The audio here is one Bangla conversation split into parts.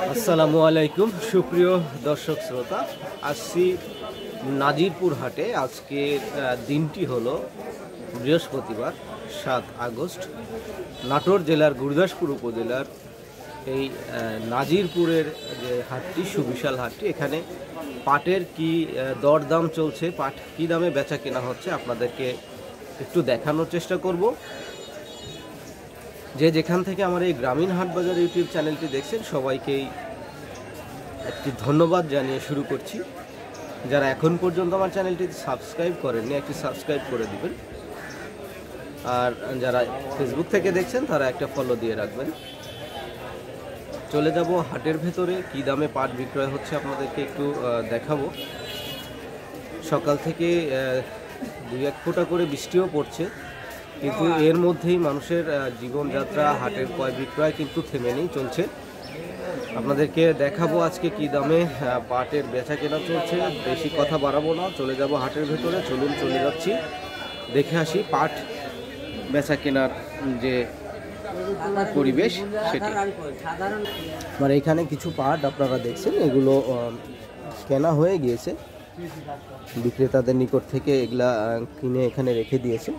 আসসালামু আলাইকুম সুপ্রিয় দর্শক শ্রোতা, আসছি নাজিরপুর হাটে। আজকের দিনটি হলো বৃহস্পতিবার 7 আগস্ট। নাটোর জেলার গুরদাসপুর উপজেলার এই নাজিরপুরের যে হাটটি, সুবিশাল হাটটি, এখানে পাটের কি দরদাম চলছে, পাট কী দামে বেচা কেনা হচ্ছে আপনাদেরকে একটু দেখানোর চেষ্টা করব। যে যেখান থেকে আমার এই গ্রামীণ হাটবাজার ইউটিউব চ্যানেলটি দেখছেন সবাইকেই একটি ধন্যবাদ জানিয়ে শুরু করছি। যারা এখন পর্যন্ত আমার চ্যানেলটি সাবস্ক্রাইব করেননি, একটি সাবস্ক্রাইব করে দিবেন, আর যারা ফেসবুক থেকে দেখছেন তারা একটা ফলো দিয়ে রাখবেন। চলে যাব হাটের ভেতরে, কী দামে পাট বিক্রয় হচ্ছে আপনাদেরকে একটু দেখাবো। সকাল থেকে 2-1 ফোঁটা করে বৃষ্টিও পড়ছে, কিন্তু এর মধ্যেই মানুষের জীবনযাত্রা, হাটের ক্রয় বিক্রয় কিন্তু থেমে নেই, চলছে। আপনাদেরকে দেখাবো আজকে কি দামে পাটের বেচা কেনা চলছে। বেশি কথা বাড়াবো না, চলে যাব হাটের ভেতরে। চলুন চলে যাচ্ছি, দেখে আসি পাট বেচা কেনার যে পরিবেশ সেটি। আর এখানে কিছু পাট আপনারা দেখছেন, এগুলো কেনা হয়ে গিয়েছে, বিক্রেতাদের নিকট থেকে এগুলা কিনে এখানে রেখে দিয়েছে,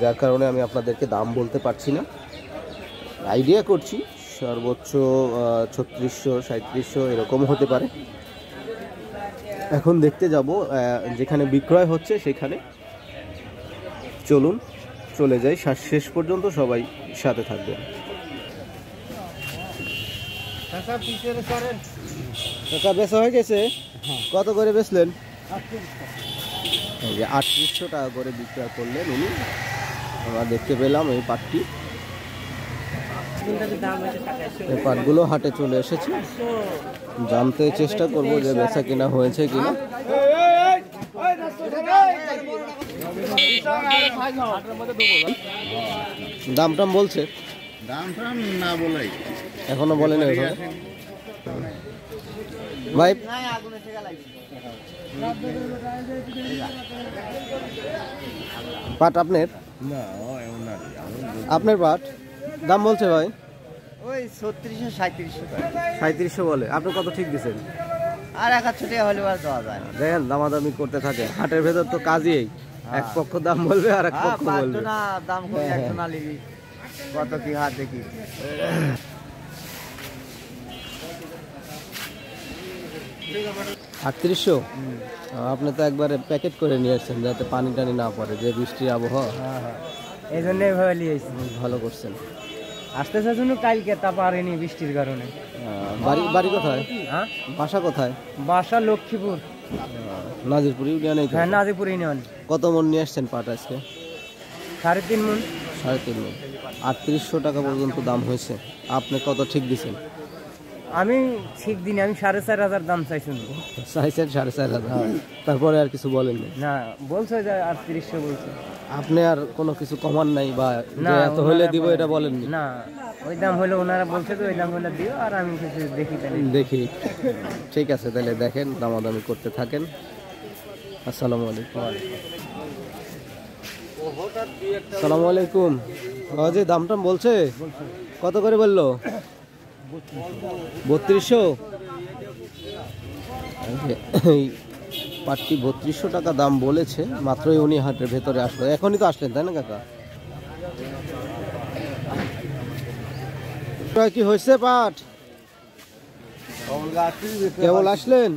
যার কারণে আমি আপনাদেরকে দাম বলতে পারছি না। আইডিয়া করছি সর্বোচ্চ 3600-3700 এরকম হতে পারে। এখন দেখতে যাব যেখানে বিক্রয় হচ্ছে সেখানে। চলুন চলে যাই, শেষ পর্যন্ত সবাই সাথে থাকবেন। টাকা বেচা হয়ে গেছে? কত করে বেচলেন? 3800 টাকা করে বিক্রয় করলেন উনি। আমরা দেখতে পেলাম এই পাটটি, এই পাটগুলো হাটে চলে এসেছে। জানতে চেষ্টা করব যে বেচা কেনা হয়েছে কিনা। দাম টাম বলছে? না বলাই এখনো বলেন ভাই। পাট আপনার? আপনার পাট দাম বলছে ভাই? ওই 3600-3700 বলে। আপনি কত ঠিক দিচ্ছেন? আর 1000 টাকা হলে আর দেওয়া যায় না। দেখেন দামাদামি করতে থাকে, হাটের ভেতর তো কাজই এক পক্ষ দাম বলবে আর এক পক্ষ বলবে না। দাম কম একজন আলিবি কত কি হাত দেখি। 3800? আপনি তো একবারে প্যাকেট করে নিয়ে আসছেন যাতে পানি টানি না পড়ে, যে বৃষ্টির আবহাওয়া। এই জন্যই ভাবে নিয়েছি। ভালো করছেন। আসতেছে জন্য কালকে তা পারেনি বৃষ্টির কারণে। বাড়ি কোথায়? বাসা কোথায়? বাসা লক্ষ্মীপুর, নাজিরপুর ইউনিয়নে। হ্যাঁ, নাজিরপুর ইউনিয়ন। কত মন নিয়ে আসছেন পাট আজকে? 3.5 মণ। 3.5 মণ। 3800 টাকা পর্যন্ত দাম হয়েছে। আপনি কত ঠিক দিচ্ছেন? আমি ঠিক দিনে আমি 4500 দাম চাইছি। চাইছেন 4500? তারপরে আর কিছু বলেন না? বলছে যে 3800 বলছে। আপনি আর কোনো কিছু কমান নাই বা এত হলে দিব এটা বলেননি? না, ওই দাম হলো ওনারা বলছে তো ওই দাম হলে দিও, আর আমি কিছু দেখি। ঠিক আছে, তাহলে দেখেন, দামাদামি করতে থাকেন। আসসালামু আলাইকুম। আসসালামু আলাইকুম। জি, দাম টাম বলছে? কত করে বললো? 3200? এই পাটটি 3200 টাকা দাম বলেছে। মাত্রই উনি হাটের ভেতরে আসলো, এখনই তো আসলেন তাই না কাকা? কি হয়েছে পাট? কেবল আসলেন?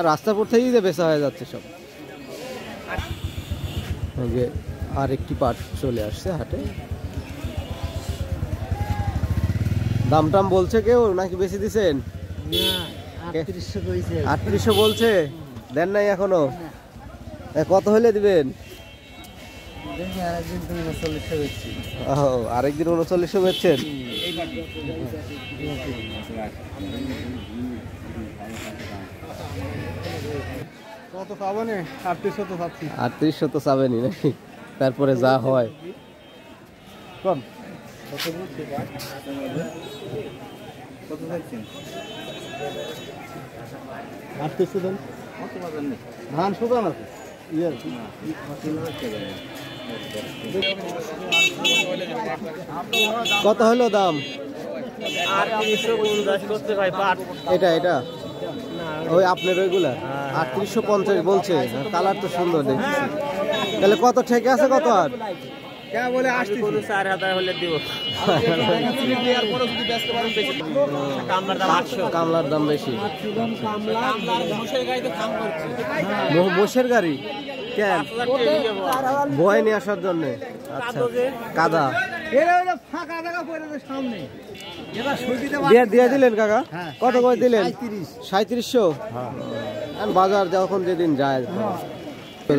রাস্তাপুর থেকেই যে বেচা হয়ে যাচ্ছে সব। যে আর একটি পাট চলে আসছে হাটে। দাম টাম বলছে কেউ নাকি বেশি দিচ্ছেন? 3800 বলছে, দেন নাই এখনো? কত হলে দিবেন? আরেকদিন 3900 বেচছেন? কত পাবো না? 3800 তো পাচ্ছি। 3800 তো চাবেনি নাকি? তারপরে যা হয়। কম কত বলছে? কত চাইছেন? 3800 দেন। ধান শুকান আছে। কত হলো দাম? 3850 করতে ভাই পাট। এটা এটা ওই আপনার ওইগুলা 3850 বলছে, কালার তো সুন্দর দেখছি। তাহলে কত ঠেকে আছে কত আর? কোনো 4000 হলে দিব। কামলার দাম বেশি। মোষের গাড়ি কেন? বয় নিয়ে আসার জন্য। আচ্ছা, কাদা দিয়ে দিলেন কাকা? কত করে দিলেন? 3700। বাজার যখন যেদিন যায়।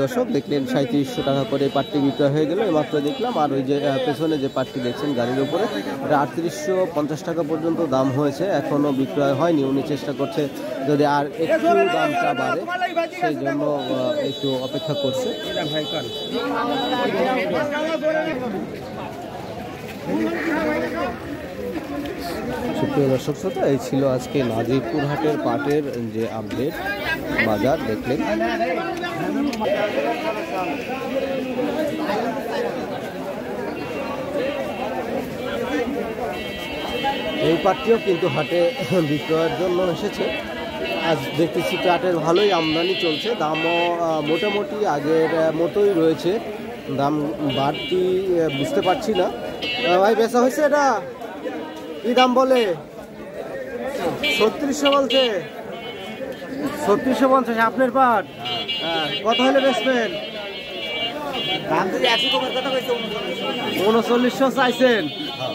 দর্শক দেখলেন 3700 টাকা করে পাটটি বিক্রয় হয়ে গেল মাত্র দেখলাম। আর ওই যে পেছনে যে পাটটি দেখছেন গাড়ির উপরে, এটা 3850 টাকা পর্যন্ত দাম হয়েছে, এখনো বিক্রয় হয়নি। উনি চেষ্টা করছে যদি আর একটু দামটা বাড়ে, সেই জন্য একটু অপেক্ষা করছে। সুপ্রিয় দর্শক শ্রোতা, এই ছিল আজকে নাজিরপুর হাটের পাটের যে আপডেট বাজার দেখলেন। এই পাটটিও কিন্তু হাটে বিক্রয়ের জন্য এসেছে। আজ দেখতেছি পাটের ভালোই আমদানি চলছে, দামও মোটামুটি আগের মতোই রয়েছে, দাম বাড়তি বুঝতে পারছি না। ভাই বেচা হয়েছে? এটা কি দাম বলে? 3600 বলছে। 3650 আপনার পাট? কত হলে বেচবেন? 3900 চাইছেন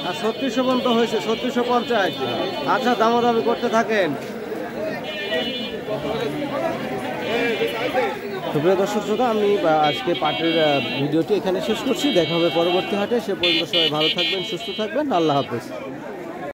আর 3600 পর্যন্ত হয়েছে, 3650। আচ্ছা, দামাদামি করতে থাকেন। সুপ্রিয় দর্শক শ্রোতা, আমি আজকে পাটের ভিডিওটি এখানে শেষ করছি। দেখা হবে পরবর্তী হাটে। সে পর্যন্ত সবাই ভালো থাকবেন, সুস্থ থাকবেন। আল্লাহ হাফেজ।